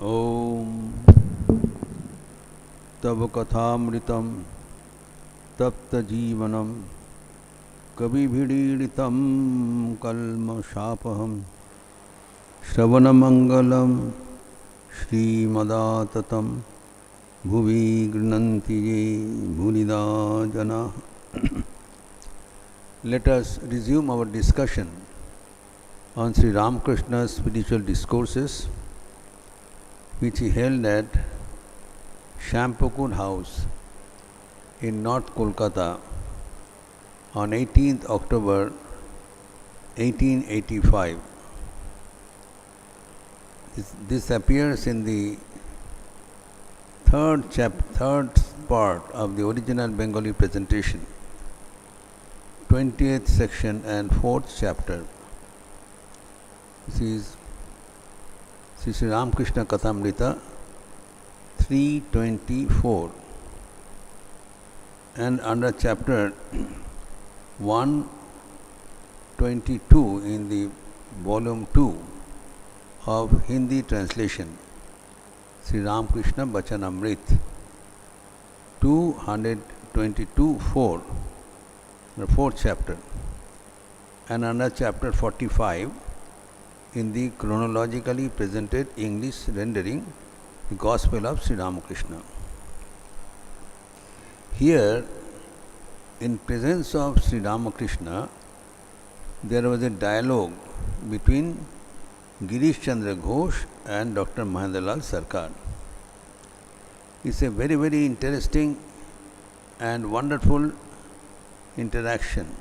Om Tava Kathamritam Tapta Jivanam Kabibhidiritam Kalma Shapaham Shravanamangalam Shri Madatatam Bhuvi Grinanti Ye Bhunida Jana. Let us resume our discussion on Sri Ramakrishna's spiritual discourses, which he held at Shampookur House in North Kolkata on 18th October 1885. This appears in the third part of the original Bengali presentation, 20th section and 4th chapter. This is Sri Ramakrishna Kathamrita 324, and under chapter 122 in the volume 2 of Hindi translation, Sri Ramakrishna Bachanamrit 222.4, the 4th chapter, and under chapter 45 in the chronologically presented English rendering, the Gospel of Sri Ramakrishna. Here, in presence of Sri Ramakrishna, there was a dialogue between Girish Chandra Ghosh and Dr. Mahendralal Sarkar. It's a very, very interesting and wonderful interaction.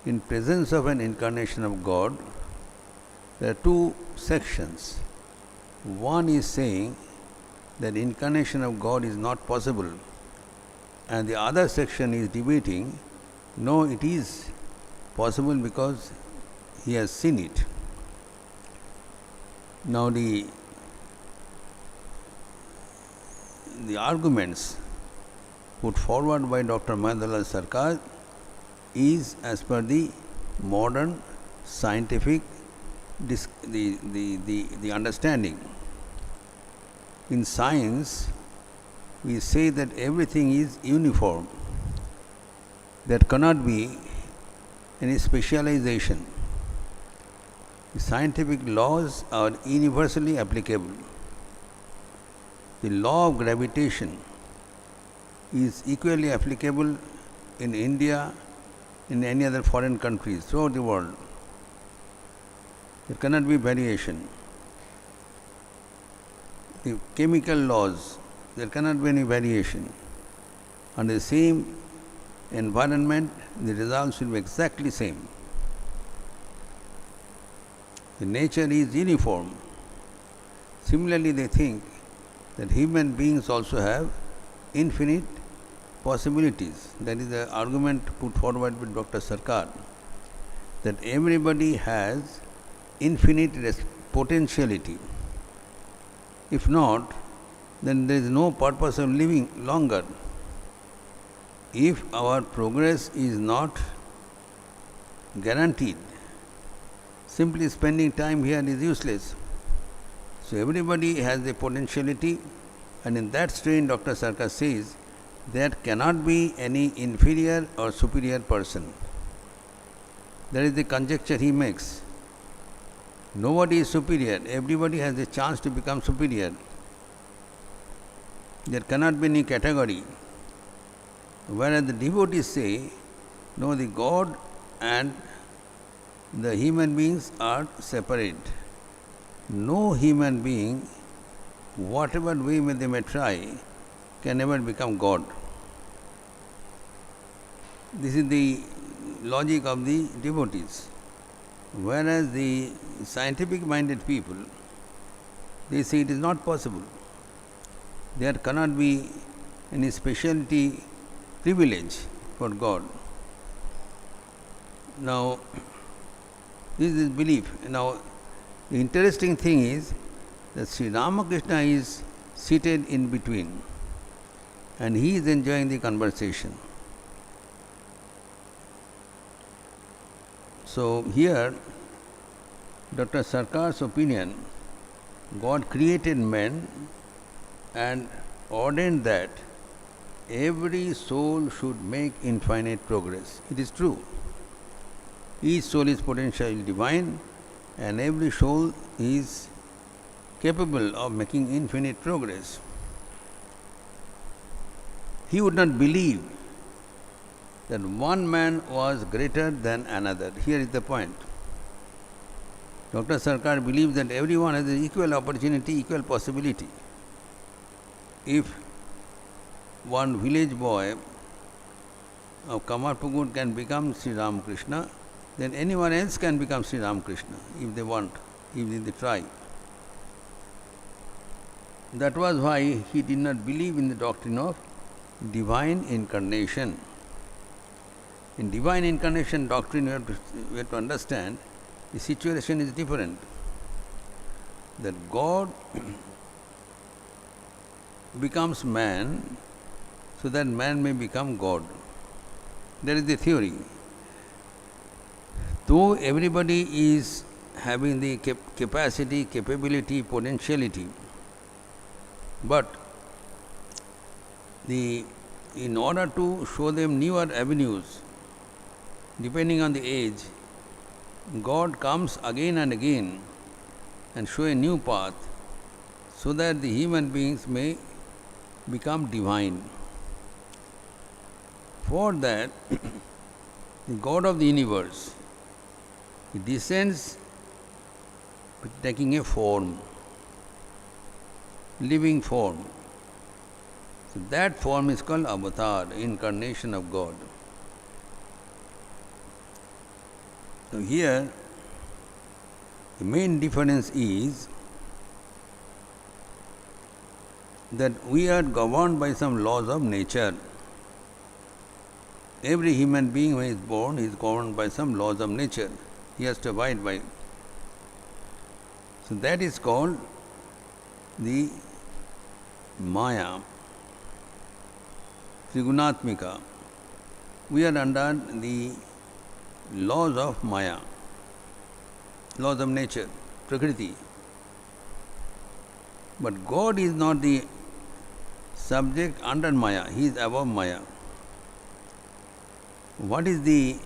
In presence of an incarnation of God, there are two sections. One is saying that incarnation of God is not possible, and the other section is debating, no, it is possible because he has seen it. Now the arguments put forward by Dr. Mahendralal Sarkar is as per the modern scientific the understanding. In science, we say that everything is uniform. There cannot be any specialization. The scientific laws are universally applicable. The law of gravitation is equally applicable in India, in any other foreign countries, throughout the world. There cannot be variation. The chemical laws, there cannot be any variation. Under the same environment, the results will be exactly same. The nature is uniform. Similarly, they think that human beings also have infinite possibilities. That is the argument put forward with Dr. Sarkar, that everybody has infinite potentiality. If not, then there is no purpose of living longer. If our progress is not guaranteed, simply spending time here is useless. So everybody has the potentiality, and in that strain Dr. Sarkar says there cannot be any inferior or superior person. That is the conjecture he makes. Nobody is superior, everybody has a chance to become superior. There cannot be any category. Whereas the devotees say, no, the God and the human beings are separate. No human being, whatever way they may try, can never become God. This is the logic of the devotees. Whereas the scientific minded people, they say it is not possible. There cannot be any specialty privilege for God. Now, this is belief. Now, the interesting thing is that Sri Ramakrishna is seated in between and he is enjoying the conversation. So here Dr. Sarkar's opinion God created man and ordained that every soul should make infinite progress. It is true. Each soul is potentially divine and every soul is capable of making infinite progress. He would not believe that one man was greater than another. Here is the point. Dr. Sarkar believes that everyone has equal opportunity, equal possibility. If one village boy of Kamarpukur can become Sri Ramakrishna, then anyone else can become Sri Ramakrishna if they want, if they try. That was why he did not believe in the doctrine of divine incarnation. In divine incarnation doctrine, we have to understand the situation is different. That God becomes man so that man may become God. That is the theory. Though everybody is having the capacity, capability, potentiality, but in order to show them newer avenues, depending on the age, God comes again and again and show a new path so that the human beings may become divine. For that, the God of the universe, He descends taking a form, living form. So that form is called avatar, incarnation of God. So here, the main difference is that we are governed by some laws of nature. Every human being who is born is governed by some laws of nature. He has to abide by. So that is called the Maya, Trigunatmika. We are under the laws of Maya, laws of nature, Prakriti. But God is not the subject under Maya, He is above Maya. What is the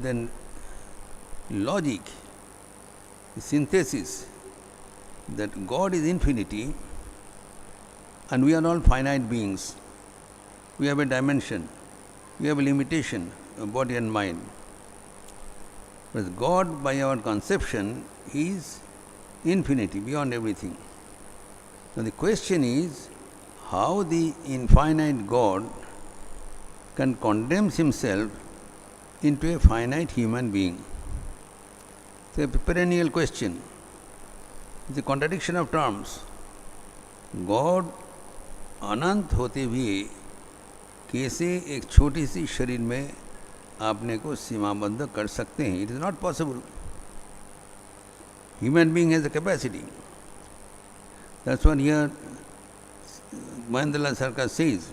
then logic, the synthesis, that God is infinity and we are all finite beings. We have a dimension, we have a limitation of body and mind. But God, by our conception, is infinity, beyond everything. Now the question is, how the infinite God can condense Himself into a finite human being? It's a perennial question. It's a contradiction of terms. God अनंत होते हुए कैसे एक छोटी सी शरीर में आपने को सीमाबद्ध कर सकते हैं? It is not possible. Human being has a capacity. That's what here Mahendra Sarkar says,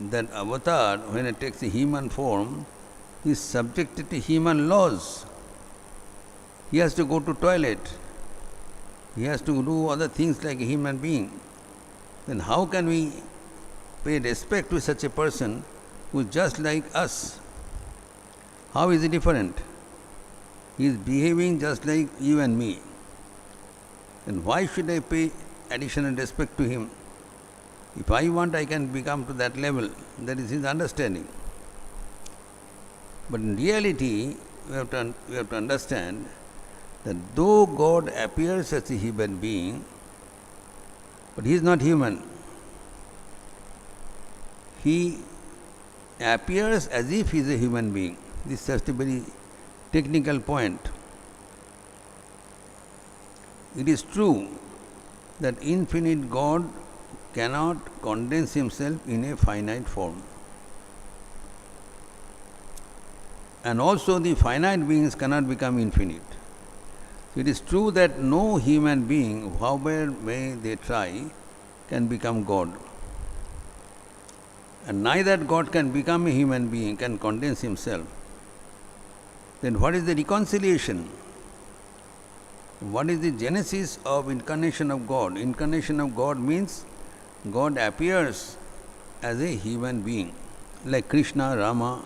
that avatar, when it takes a human form, is subjected to human laws. He has to go to toilet. He has to do other things like a human being. Then how can we pay respect to such a person who is just like us? How is he different? He is behaving just like you and me. Then why should I pay additional respect to him? If I want, I can become to that level. That is his understanding. But in reality, we have to understand that though God appears as a human being, but He is not human. He appears as if He is a human being. This is just a very technical point. It is true that infinite God cannot condense Himself in a finite form. And also the finite beings cannot become infinite. It is true that no human being, however may they try, can become God. And neither God can become a human being, can condense Himself. Then what is the reconciliation? What is the genesis of incarnation of God? Incarnation of God means God appears as a human being, like Krishna, Rama,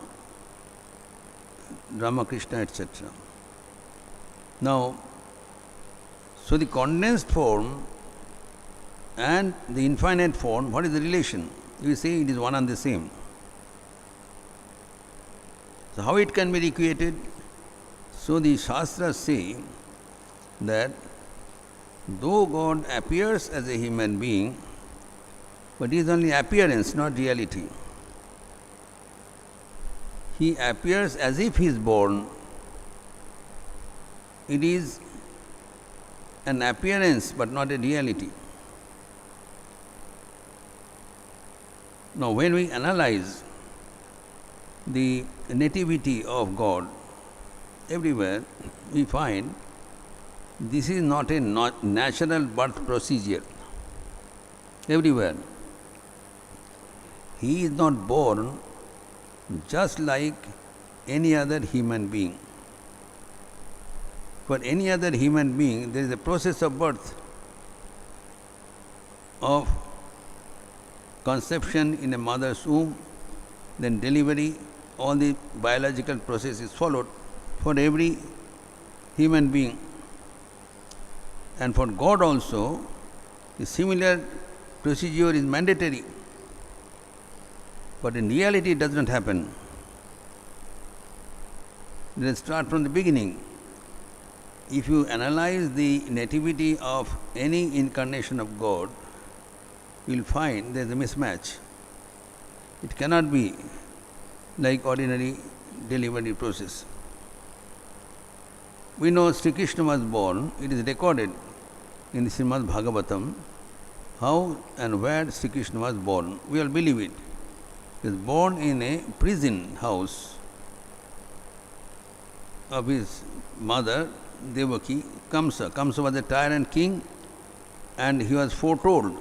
Ramakrishna, etc. Now, so the condensed form and the infinite form, what is the relation? You say it is one and the same. So, how it can be recreated? So, the Shastras say that though God appears as a human being, but it is only appearance, not reality. He appears as if he is born. It is an appearance, but not a reality. Now, when we analyze the nativity of God everywhere, we find this is not a natural birth procedure. Everywhere. He is not born just like any other human being. For any other human being, there is a process of birth, of conception in a mother's womb, then delivery, all the biological process is followed for every human being. And for God also, the similar procedure is mandatory. But in reality, it does not happen. Let us start from the beginning. If you analyze the nativity of any incarnation of God, you will find there is a mismatch. It cannot be like ordinary delivery process. We know Sri Krishna was born, it is recorded in the Srimad Bhagavatam how and where Sri Krishna was born. We all believe it. He was born in a prison house of his mother Devaki, Kamsa. Kamsa was a tyrant king, and he was foretold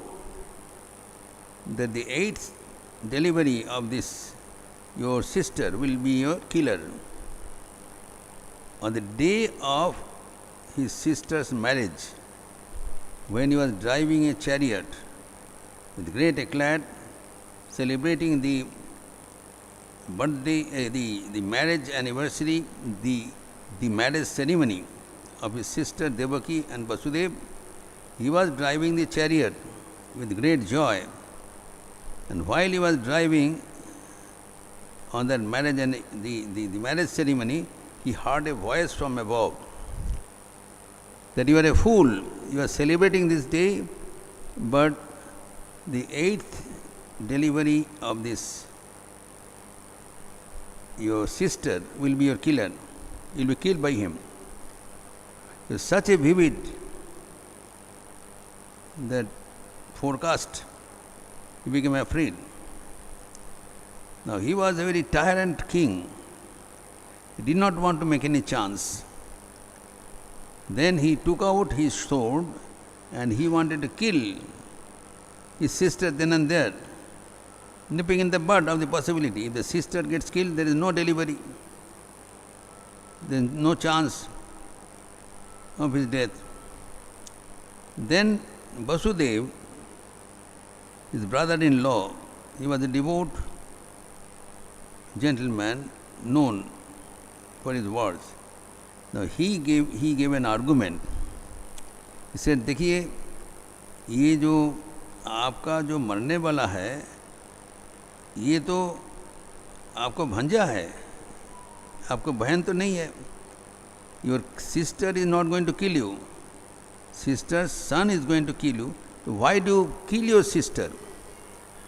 that the 8th delivery of this, your sister, will be your killer. On the day of his sister's marriage, when he was driving a chariot with great eclat, celebrating the birthday, the marriage anniversary, the marriage ceremony of his sister Devaki and Vasudev, he was driving the chariot with great joy. And while he was driving on that marriage and the marriage ceremony, he heard a voice from above that you are a fool, you are celebrating this day, but the 8th delivery of this, your sister, will be your killer. You will be killed by him. It was such a vivid that forecast, he became afraid. Now, he was a very tyrant king. He did not want to make any chance. Then he took out his sword and he wanted to kill his sister then and there, nipping in the bud of the possibility. If the sister gets killed, there is no delivery. There is no chance of his death. Then Vasudev, his brother-in-law, he was a devout gentleman known for his words. Now he gave an argument. He said, देखिए ये जो आपका जो मरने वाला है, ये तो आपको भंजा है, आपको बहन तो नहीं है. Your sister is not going to kill you. Sister's son is going to kill you. So why do you kill your sister?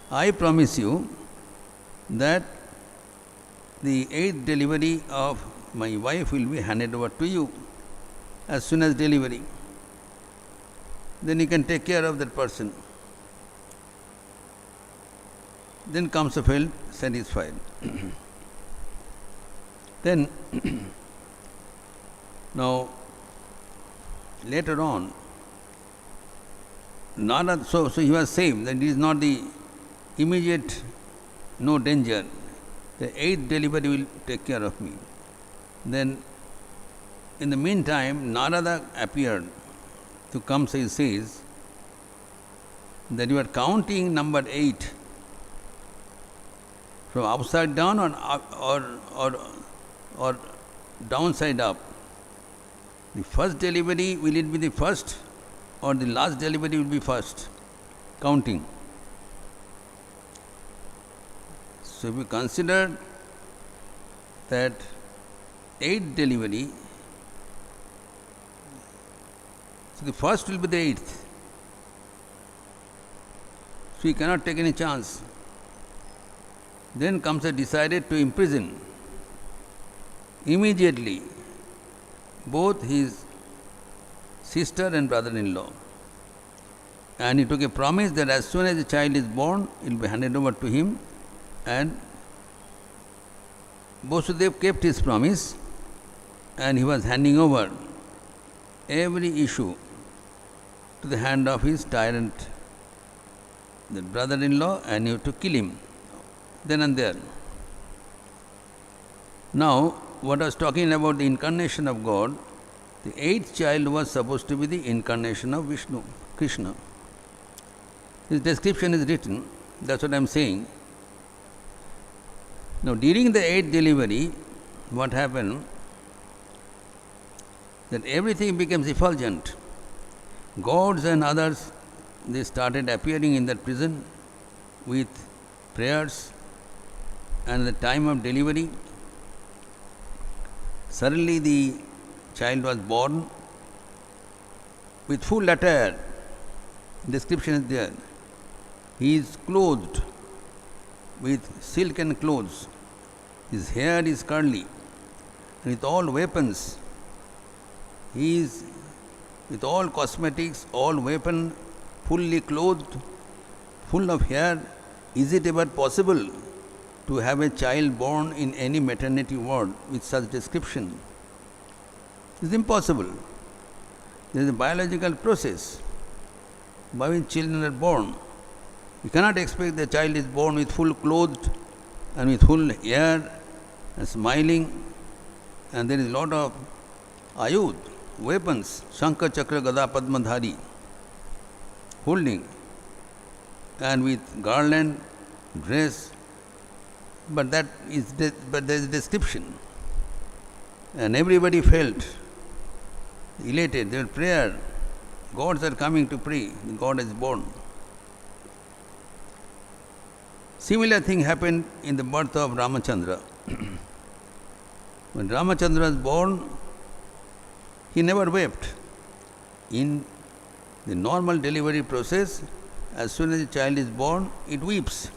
I promise you that the 8th delivery of my wife will be handed over to you as soon as delivery. Then you can take care of that person. Then Kamsa felt satisfied. Then, now, later on, Narada, so he was saved, that it is not the immediate, no danger. The 8th delivery will take care of me. Then in the meantime, Narada appeared to come, so he says that you are counting number 8 from upside down or downside up. The first delivery, will it be the first or the last delivery will be first? Counting. So if you consider that 8th delivery, so the first will be the 8th. So you cannot take any chance. Then Kamsa decided to imprison immediately both his sister and brother-in-law. And he took a promise that as soon as the child is born, it will be handed over to him. And Vasudev kept his promise, and he was handing over every issue to the hand of his tyrant, the brother-in-law, and he had to kill him then and there. Now, what I was talking about the incarnation of God, the 8th child was supposed to be the incarnation of Vishnu, Krishna. His description is written, that's what I am saying. Now, during the 8th delivery, what happened? That everything became effulgent. Gods and others, they started appearing in that prison with prayers, and at the time of delivery, suddenly the child was born with full attire. Description is there. He is clothed with silken clothes. His hair is curly, and with all weapons. He is with all cosmetics, all weapon, fully clothed, full of hair. Is it ever possible to have a child born in any maternity ward with such description? It is impossible. There is a biological process by which children are born. You cannot expect the child is born with full clothed and with full hair and smiling, and there is a lot of ayud, weapons, Shankha, Chakra, Gada, Padma dhari, holding, and with garland, dress. But there is a description, and everybody felt elated. Their prayer, gods are coming to pray. God is born. Similar thing happened in the birth of Ramachandra. When Ramachandra was born, he never wept. In the normal delivery process, as soon as the child is born, it weeps.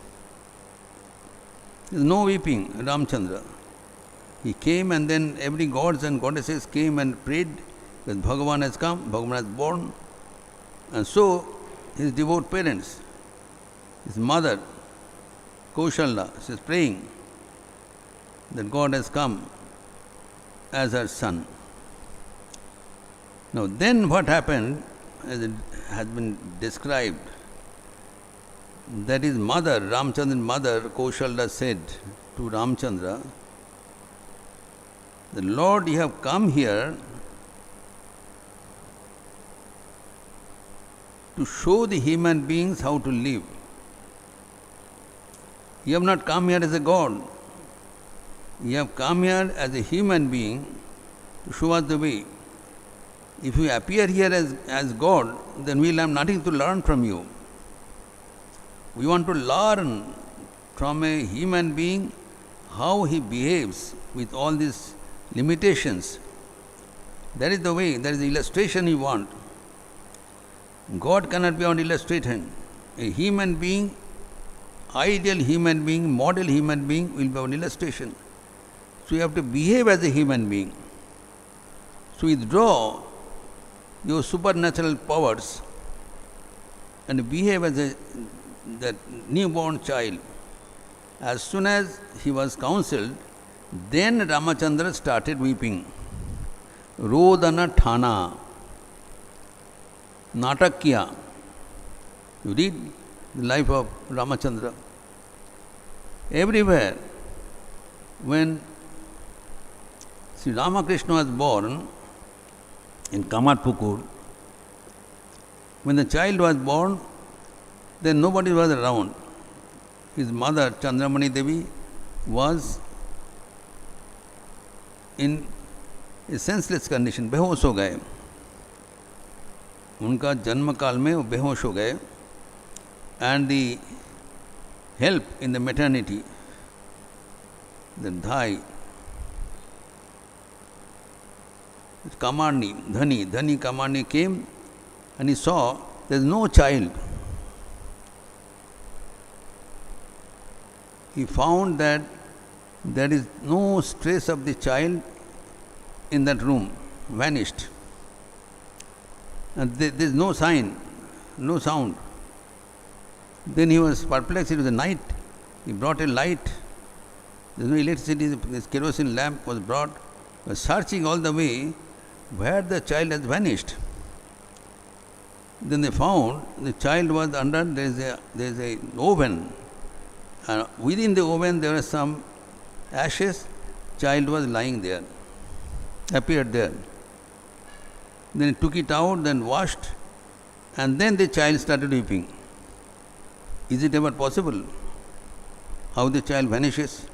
There is no weeping, Ramchandra. He came, and then every gods and goddesses came and prayed that Bhagavan has come, Bhagavan has born. And so his devout parents, his mother, Kaushalya, she is praying that God has come as her son. Now then what happened, as it has been described, that his mother, Ramchandra's mother, Kaushalya, said to Ramchandra, the Lord, you have come here to show the human beings how to live. You have not come here as a God. You have come here as a human being to show us the way. If you appear here as God, then we will have nothing to learn from you. We want to learn from a human being how he behaves with all these limitations. That is the way, that is the illustration we want. God cannot be on illustration. A human being, ideal human being, model human being will be on illustration. So you have to behave as a human being. So withdraw your supernatural powers and behave as that newborn child. As soon as he was counseled, then Ramachandra started weeping. Rodana Thana, Natakya. You read the life of Ramachandra. Everywhere, when Sri Ramakrishna was born, in Kamarpukur. When the child was born, then nobody was around. His mother, Chandramani Devi, was in a senseless condition, बेहोश हो गए. उनका जन्म काल में वो बेहोश हो गए. And the help in the maternity, the Dhai, Kamarni, Dhani Kamarni came and he saw there is no child. He found that there is no trace of the child in that room, vanished. And there is no sign, no sound. Then he was perplexed. It was a night. He brought a light. There is no electricity. This kerosene lamp was brought. He was searching all the way where the child has vanished. Then they found the child was under, there is a oven. And within the oven there were some ashes. Child was lying there, appeared there. Then he took it out, then washed, and then the child started weeping. Is it ever possible? How the child vanishes?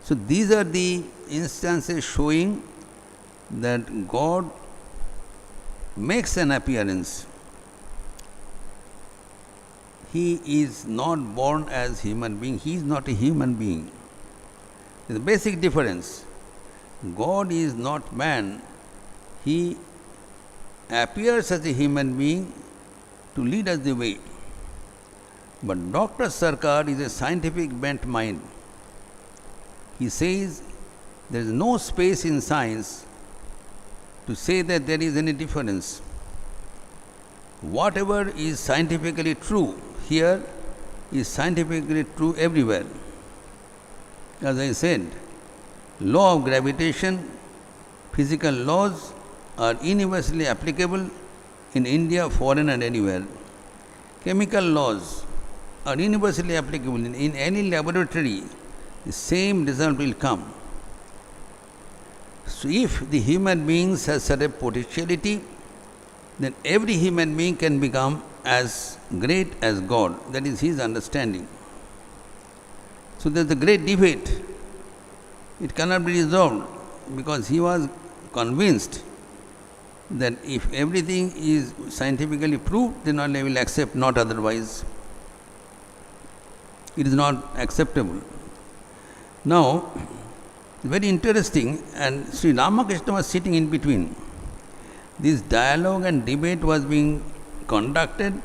So these are the instances showing that God makes an appearance. He is not born as human being. He is not a human being. There is a basic difference. God is not man. He appears as a human being to lead us the way. But Dr. Sarkar is a scientific bent mind. He says there is no space in science to say that there is any difference. Whatever is scientifically true here is scientifically true everywhere. As I said, law of gravitation, physical laws are universally applicable in India, foreign and anywhere. Chemical laws are universally applicable. In any laboratory, the same result will come. So if the human beings has such a potentiality, then every human being can become as great as God. That is his understanding. So there is a great debate. It cannot be resolved because he was convinced that if everything is scientifically proved, then only will accept, not otherwise. It is not acceptable. Now, very interesting, and Sri Ramakrishna was sitting in between. This dialogue and debate was being conducted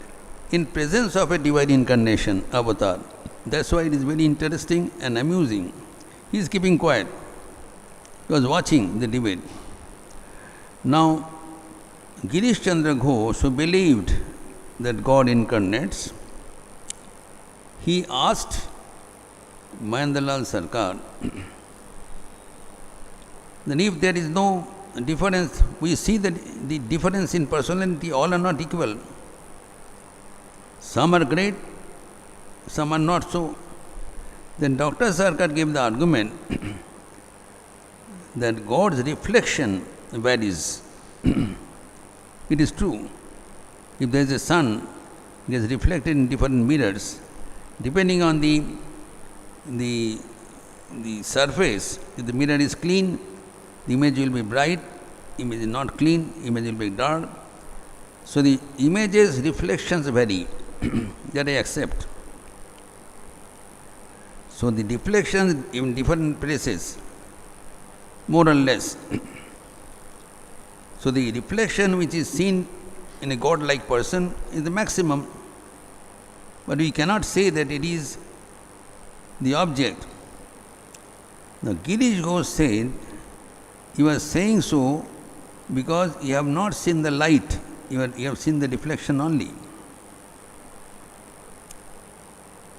in presence of a divine incarnation, avatar. That's why it is very interesting and amusing. He is keeping quiet. He was watching the debate. Now, Girish Chandra Ghosh, who believed that God incarnates, he asked Mahendralal Sarkar, then if there is no difference, we see that the difference in personality, all are not equal. Some are great, some are not so. Then Dr. Sarkar gave the argument that God's reflection varies. It is true. If there is a sun, it is reflected in different mirrors. Depending on the surface, if the mirror is clean, the image will be bright. Image is not clean, image will be dark. So the images, reflections vary. That I accept. So the deflections in different places, more or less. So the reflection which is seen in a God-like person is the maximum. But we cannot say that it is the object. Now Girish Ghosh said, he was saying so because you have not seen the light, you have seen the reflection only.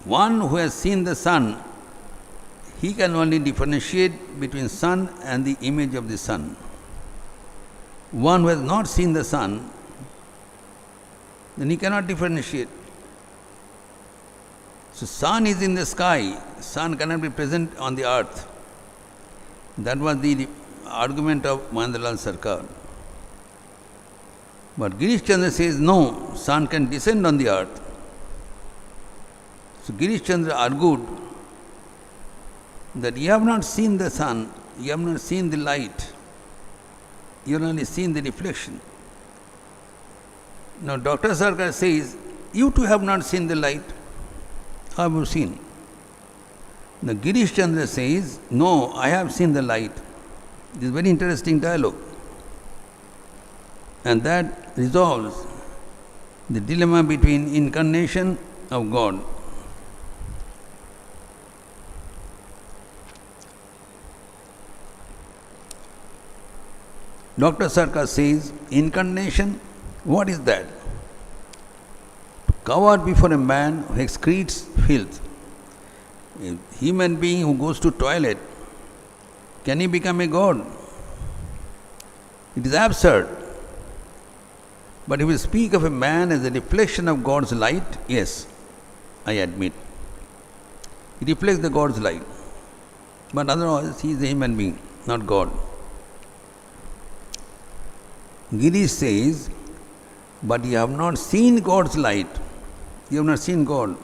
One who has seen the sun, he can only differentiate between sun and the image of the sun. One who has not seen the sun, then he cannot differentiate. So sun is in the sky, sun cannot be present on the earth. That was the argument of Mahendralal Sarkar. But Girish Chandra says, no, sun can descend on the earth. So Girish Chandra argued that you have not seen the sun, you have not seen the light, you have only seen the reflection. Now Dr. Sarkar says, you too have not seen the light. How have you seen? Now Girish Chandra says, no, I have seen the light. This is a very interesting dialogue. And that resolves the dilemma between incarnation of God. Dr. Sarkar says, incarnation, what is that? To cower before a man who excretes filth. A human being who goes to toilet, can he become a god? It is absurd. But if we speak of a man as a reflection of God's light, yes, I admit. He reflects the God's light. But otherwise, he is a human being, not God. Girish says, but you have not seen God's light. You have not seen God.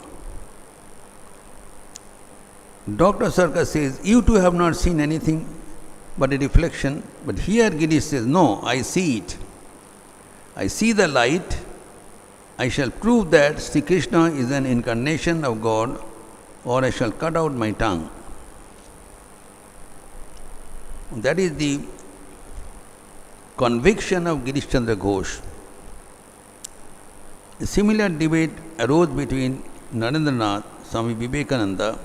Dr. Sarkar says, you too have not seen anything but a reflection. But here Girish says, no, I see it. I see the light. I shall prove that Sri Krishna is an incarnation of God, or I shall cut out my tongue. That is the conviction of Girish Chandra Ghosh. A similar debate arose between Narendra, Swami Vivekananda,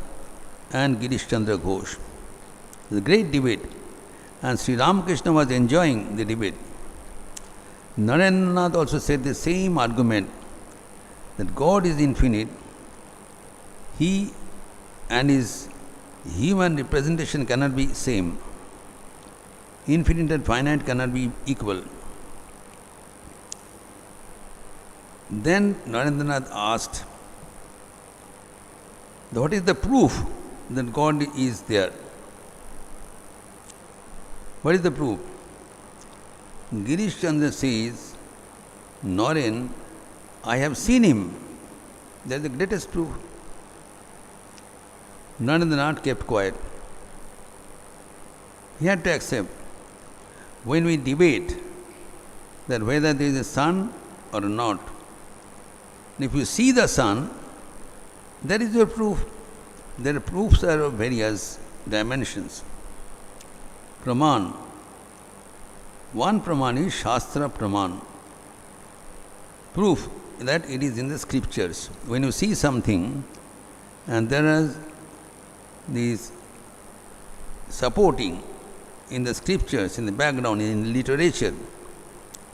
and Girish Chandra Ghosh. It was a great debate, and Sri Ramakrishna was enjoying the debate. Narendra also said the same argument, that God is infinite. He and his human representation cannot be same. Infinite and finite cannot be equal. Then Narendra asked, what is the proof that God is there? What is the proof? Girish Chandra says, Naren, I have seen him. That is the greatest proof. Narendra kept quiet. He had to accept. When we debate that whether there is a sun or not, if you see the sun, that is your proof. Their proofs are of various dimensions. Praman. One Praman is Shastra Praman. Proof that it is in the scriptures. When you see something and there are these supporting in the scriptures, in the background, in literature,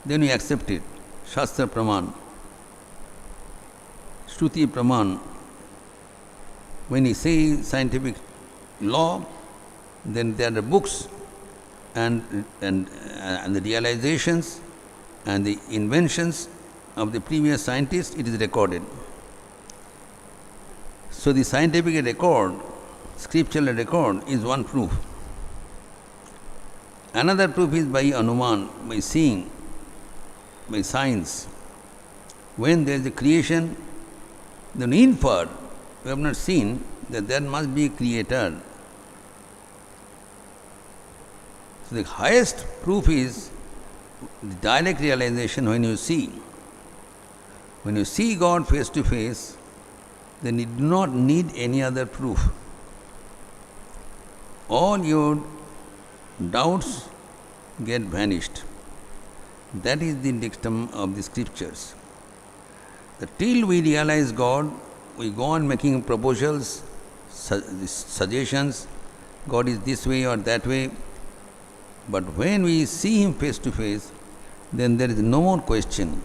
then you accept it. Shastra Praman. Shruti Praman. When you say scientific law, then there are books and the realizations and the inventions of the previous scientists, it is recorded. So the scientific record, scriptural record, is one proof. Another proof is by Anuman, by seeing, by science. When there is a creation, then inferred, we have not seen, that there must be a creator. So the highest proof is the direct realization when you see. When you see God face to face, then you do not need any other proof. All your doubts get vanished. That is the dictum of the scriptures. That till we realize God, we go on making proposals, suggestions, God is this way or that way. But when we see Him face to face, then there is no more question.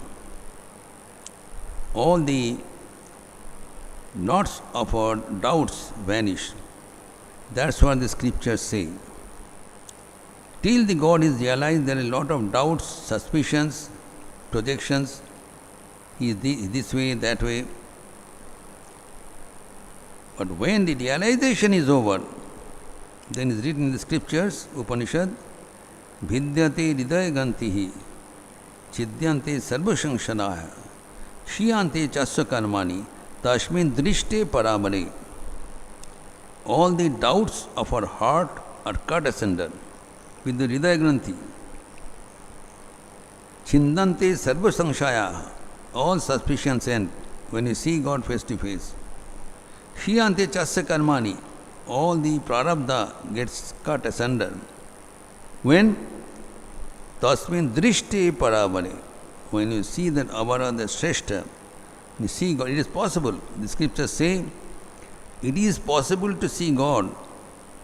All the knots of our doubts vanish. That's what the scriptures say. Till the God is realized, there are a lot of doubts, suspicions, projections. He is this way, that way. But when the realization is over, then it is written in the scriptures, Upanishad, Vidyate Hridaya Gantihi, Chidyante sarvasangshanaha shiyante chasya karmani tashmin drishte paramare. All the doubts of our heart are cut asunder with the Hridaya Granthi. Chindante sarva samshaya, all suspicions end when you see God face to face. Shiyante chasya karmani, all the prarabdha gets cut asunder. When? Tasmin drishte paravare, when you see that avara, the Shrestha, you see God, it is possible. The scriptures say, it is possible to see God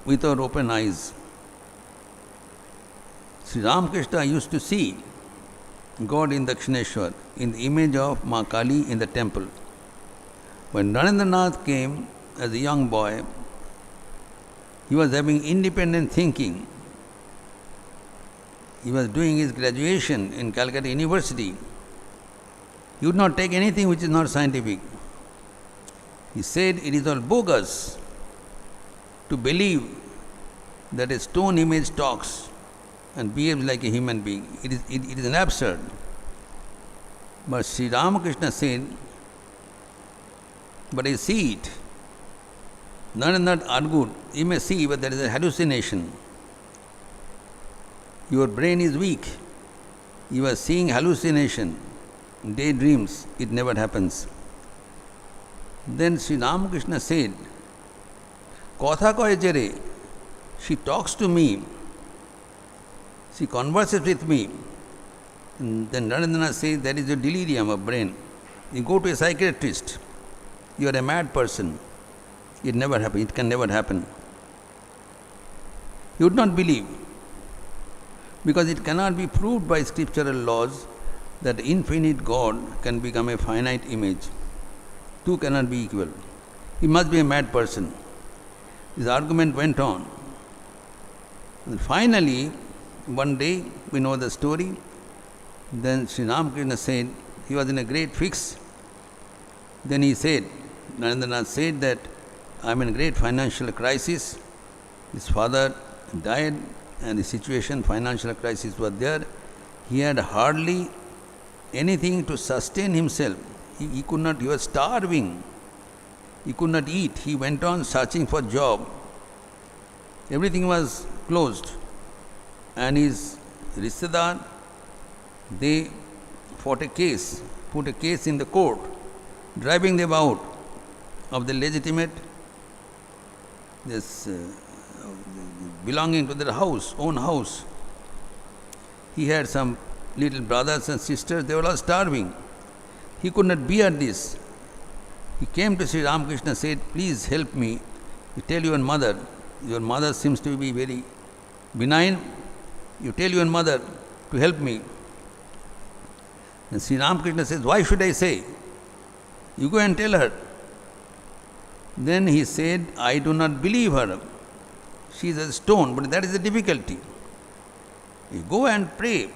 with our open eyes. Sri Ramakrishna used to see God in Dakshineshwar, in the image of Ma Kali in the temple. When Narendra came as a young boy, he was having independent thinking. He was doing his graduation in Calcutta University. He would not take anything which is not scientific. He said it is all bogus to believe that a stone image talks and behaves like a human being. It is an absurd. But Sri Ramakrishna said, but I see it. Narendra argued, you may see, but there is a hallucination. Your brain is weak. You are seeing hallucination, daydreams. It never happens. Then Sri Ramakrishna said, Kotha kohe jere, she talks to me, she converses with me. And then Narendra says, that is a delirium of brain. You go to a psychiatrist, you are a mad person. It never happens, it can never happen. You would not believe, because it cannot be proved by scriptural laws that infinite God can become a finite image. Two cannot be equal. He must be a mad person. This argument went on. And finally, one day, we know the story, then Sri Ramakrishna said, he was in a great fix. Then he said, Narendra said that I am in a great financial crisis. His father died and the situation, financial crisis was there. He had hardly anything to sustain himself. He could not, he was starving. He could not eat. He went on searching for job. Everything was closed. And his Rishtadar, they fought a case, put a case in the court, driving them out of the legitimate, belonging to their house, own house. He had some little brothers and sisters, they were all starving. He could not bear this. He came to Sri Ramakrishna and said, please help me. You tell your mother seems to be very benign. You tell your mother to help me. And Sri Ramakrishna says, why should I say? You go and tell her. Then he said, I do not believe her. She is a stone, but that is the difficulty. You go and pray,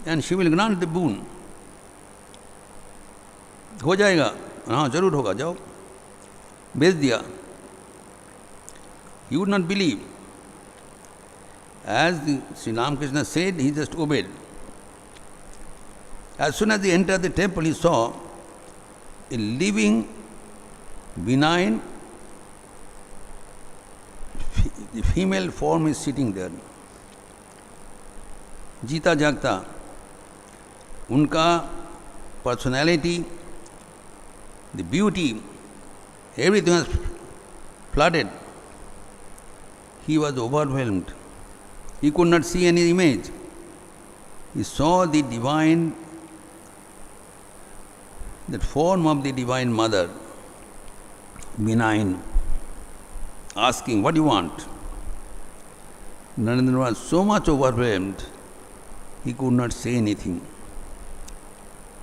and she will grant the boon. हो जाएगा, हाँ जरूर होगा, जाओ, भेज दिया. He would not believe. As Sri Ramakrishna said, he just obeyed. As soon as he entered the temple, he saw a living, benign, the female form is sitting there. जीता जागता, उनका personality, the beauty, everything was flooded. He was overwhelmed. He could not see any image. He saw the divine, that form of the Divine Mother, benign, asking, what do you want? Narendra was so much overwhelmed, he could not say anything.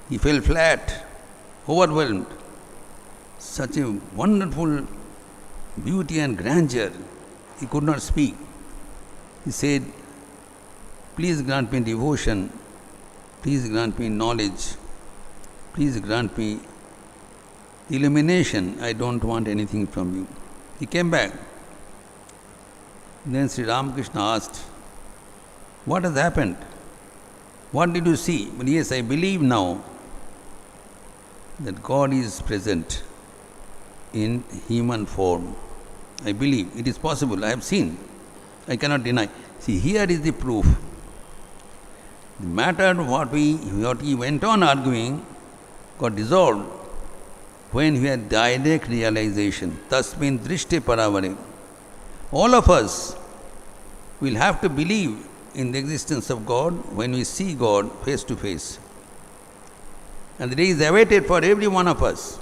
He fell flat, overwhelmed. Such a wonderful beauty and grandeur, he could not speak. He said, please grant me devotion, please grant me knowledge, please grant me illumination. I don't want anything from you. He came back. Then Sri Ramakrishna asked, what has happened? What did you see? But yes, I believe now that God is present in human form. I believe it is possible. I have seen. I cannot deny. See, here is the proof. The matter what we went on arguing got dissolved when we had direct realization. Tasmin drishti paravare. All of us will have to believe in the existence of God when we see God face to face. And the day is awaited for every one of us.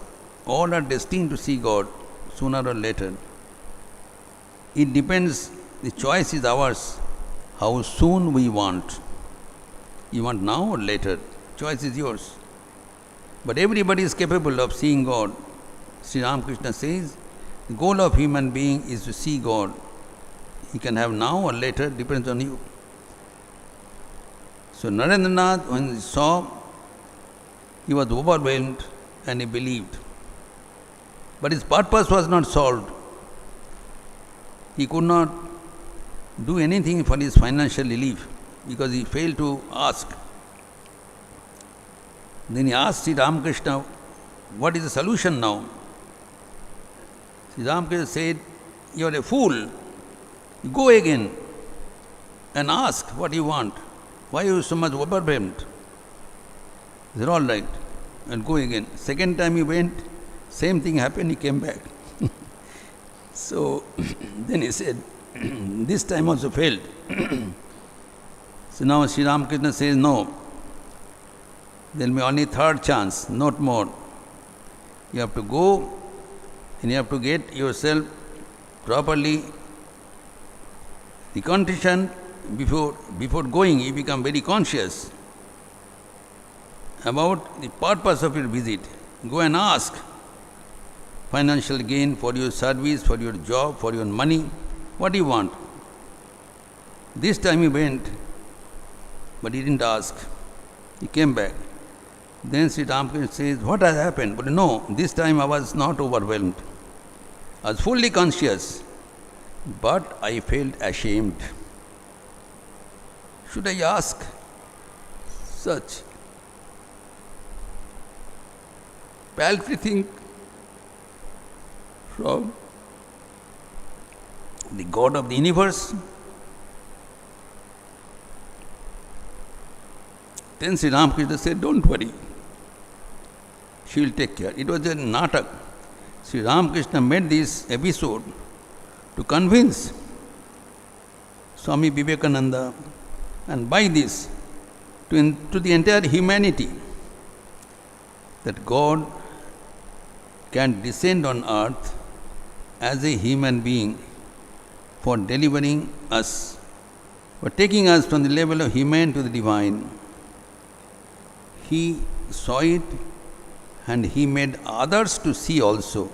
All are destined to see God sooner or later. It depends, the choice is ours, how soon we want. You want now or later? Choice is yours. But everybody is capable of seeing God. Sri Ramakrishna says, the goal of human being is to see God. He can have now or later, depends on you. So Narendra, when he saw, he was overwhelmed and he believed. But his purpose was not solved. He could not do anything for his financial relief because he failed to ask. Then he asked Sri Ramakrishna, what is the solution now? Sri Ramakrishna said, you are a fool. Go again and ask what you want. Why are you so much overwhelmed? He said, all right, and go again. Second time he went, same thing happened, he came back. So then he said, this time also failed. So now Sri Ramakrishna says, no, there will be only third chance, not more. You have to go and you have to get yourself properly reconditioned. Before going, you become very conscious about the purpose of your visit. Go and ask financial gain for your service, for your job, for your money. What do you want? This time he went, but he didn't ask. He came back. Then Sri Ramakrishna says, what has happened? But no, this time I was not overwhelmed. I was fully conscious, but I felt ashamed. Should I ask such paltry thing from the God of the universe? Then Sri Ramakrishna said, don't worry, she will take care. It was a natak. Sri Ramakrishna made this episode to convince Swami Vivekananda, and by this to the entire humanity, that God can descend on earth as a human being for delivering us, for taking us from the level of human to the divine. He saw it and he made others to see also.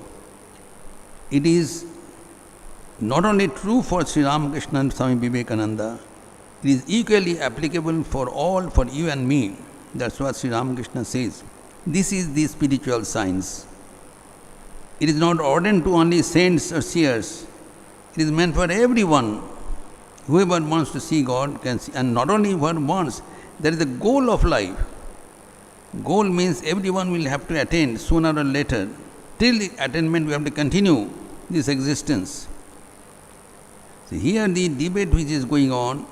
It is not only true for Sri Ramakrishna and Swami Vivekananda, it is equally applicable for all, for you and me. That's what Sri Ramakrishna says. This is the spiritual science. It is not ordained to only saints or seers. It is meant for everyone. Whoever wants to see God can see. And not only whoever wants, that is the goal of life. Goal means everyone will have to attain sooner or later. Till the attainment we have to continue this existence. So here the debate which is going on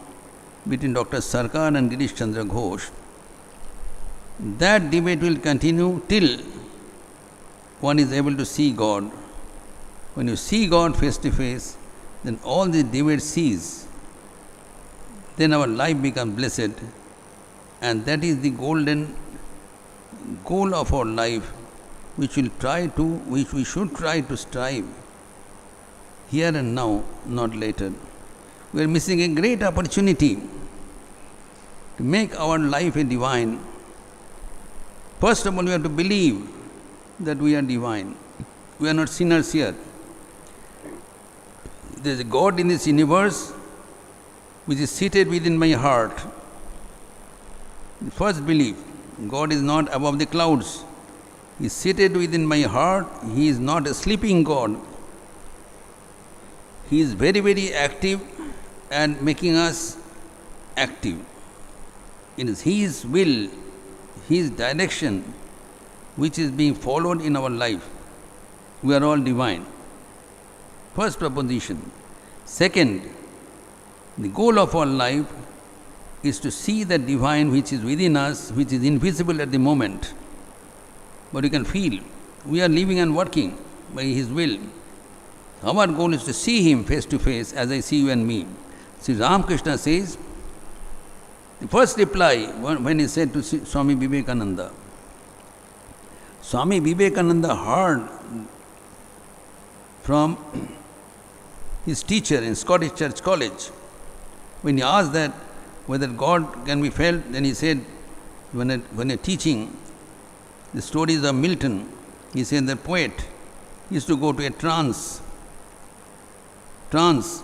between Dr. Sarkar and Girish Chandra Ghosh, that debate will continue till one is able to see God. When you see God face to face, then all the debate cease. Then our life becomes blessed, and that is the golden goal of our life, which we should try to strive here and now, not later. We are missing a great opportunity to make our life a divine. First of all, we have to believe that we are divine. We are not sinners here. There is a God in this universe which is seated within my heart. First belief, God is not above the clouds. He is seated within my heart. He is not a sleeping God. He is very, very active and making us active. It is His will, His direction which is being followed in our life. We are all divine. First proposition. Second, the goal of our life is to see the divine which is within us, which is invisible at the moment, but you can feel. We are living and working by His will. Our goal is to see Him face to face as I see you and me. Sri Ramakrishna says, the first reply when he said to Swami Vivekananda, Swami Vivekananda heard from his teacher in Scottish Church College. When he asked that whether God can be felt, then he said, when a teaching the stories of Milton, he said the poet used to go to a trance. Trance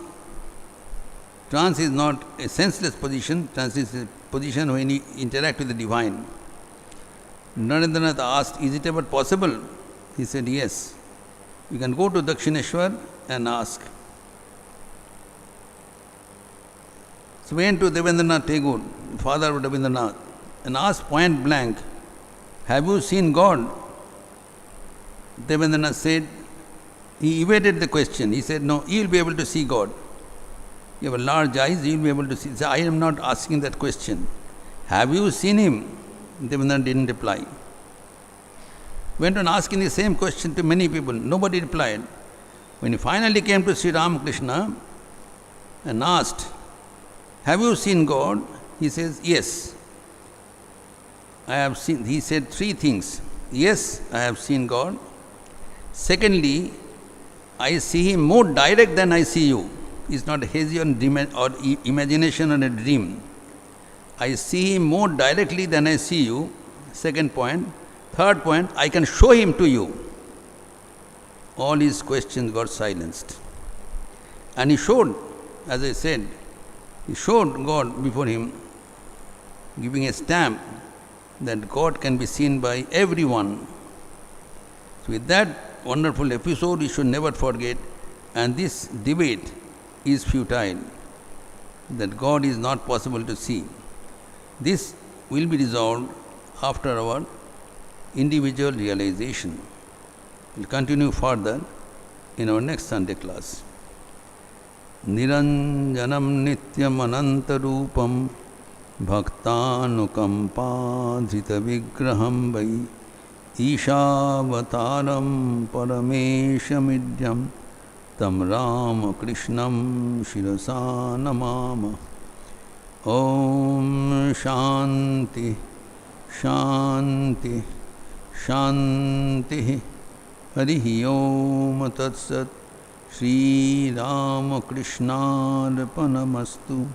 is not a senseless position, trance is a position when you interact with the divine. Narendra asked, is it ever possible? He said, yes. You can go to Dakshineshwar and ask. So went to Devendranath Tagore, father of Devendranath, and asked point blank, have you seen God? Devendranath said, he evaded the question. He said, no, you will be able to see God. You have large eyes, you will be able to see. He said, I am not asking that question. Have you seen Him? Devendranath didn't reply. Went on asking the same question to many people. Nobody replied. When he finally came to Sri Ramakrishna and asked, have you seen God? He says, yes. I have seen. He said three things. Yes, I have seen God. Secondly, I see Him more direct than I see you. It's not hazy or imagination or a dream. I see Him more directly than I see you. Second point. Third point, I can show Him to you. All his questions got silenced. And he showed, as I said, he showed God before him, giving a stamp that God can be seen by everyone. So with that wonderful episode, we should never forget, and this debate is futile, that God is not possible to see. This will be resolved after our individual realization. We'll continue further in our next Sunday class. Niranjanam nityam anantarupam bhaktanukampādhita vigraham vai īśāvataram parameshamidyam tam Ramakrishnam shirasa namāma. Om Shanti Shanti Shanti. Harihi Om Tat Sat. Shri Ramakrishnaarpanamastu.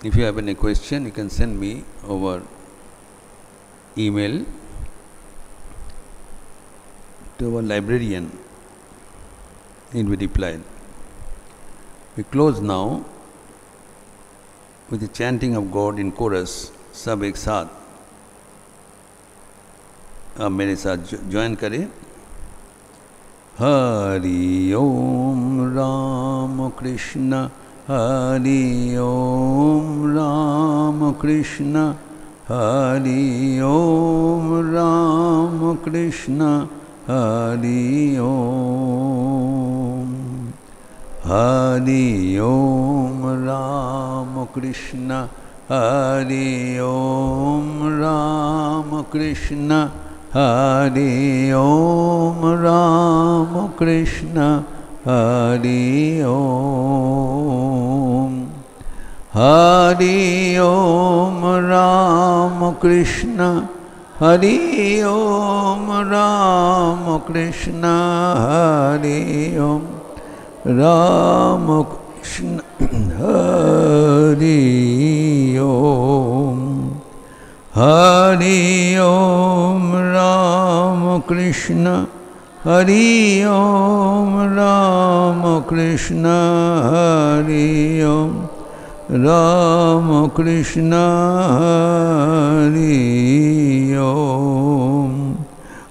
If you have any question, you can send me over email to our librarian. It will be replied. We close now with the chanting of God in chorus, सब एक साथ. आप मेरे साथ join करें. हरि ओम राम कृष्ण हरि ओम राम कृष्ण हरि ओम राम कृष्ण हरि ओम. हरि ओम राम कृष्ण हरि ओम राम कृष्ण हरि ओम राम कृष्ण हरि ओम. हरि ओम राम कृष्ण हरि ओम राम कृष्ण हरि ओम राम कृष्ण हरि ओम. हरि ओम राम कृष्ण हरि ओम राम कृष्ण हरि ओम Ramakrishna Hari Om.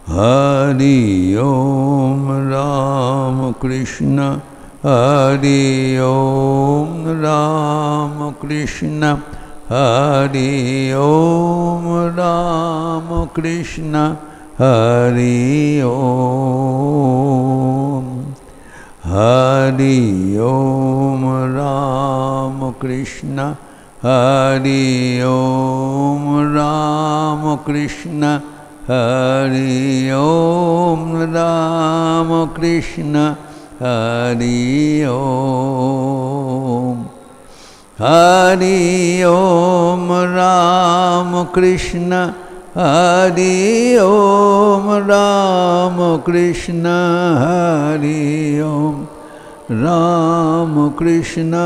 Hari Om Ramakrishna Hari Om. Ramakrishna Hari Om. Ramakrishna Hari Om. Hari Om Ramakrishna Hari Om. Ramakrishna Hari Om. Ramakrishna Hari Om. Hari Om Ramakrishna Hari Om. Ramakrishna Hari Om. Ramakrishna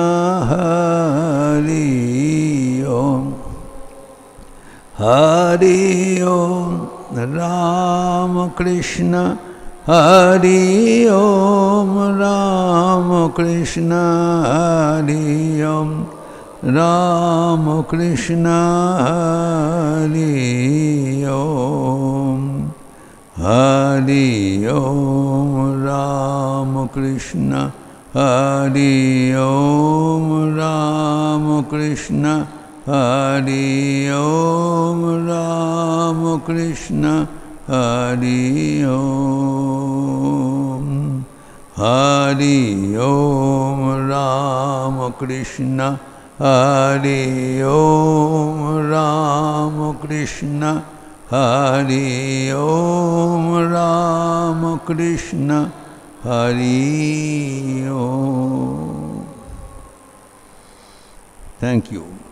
Hari Om. Hari Om Ramakrishna Hari Om. Ramakrishna Hari Om. Ramakrishna Hari Om. Hari Om Ramakrishna Hari Om. Ramakrishna Hari Om. Ramakrishna Hari Om. Hari Om Ramakrishna Hari Om. Ramakrishna Hari Om. Ramakrishna Hari Om. Thank you.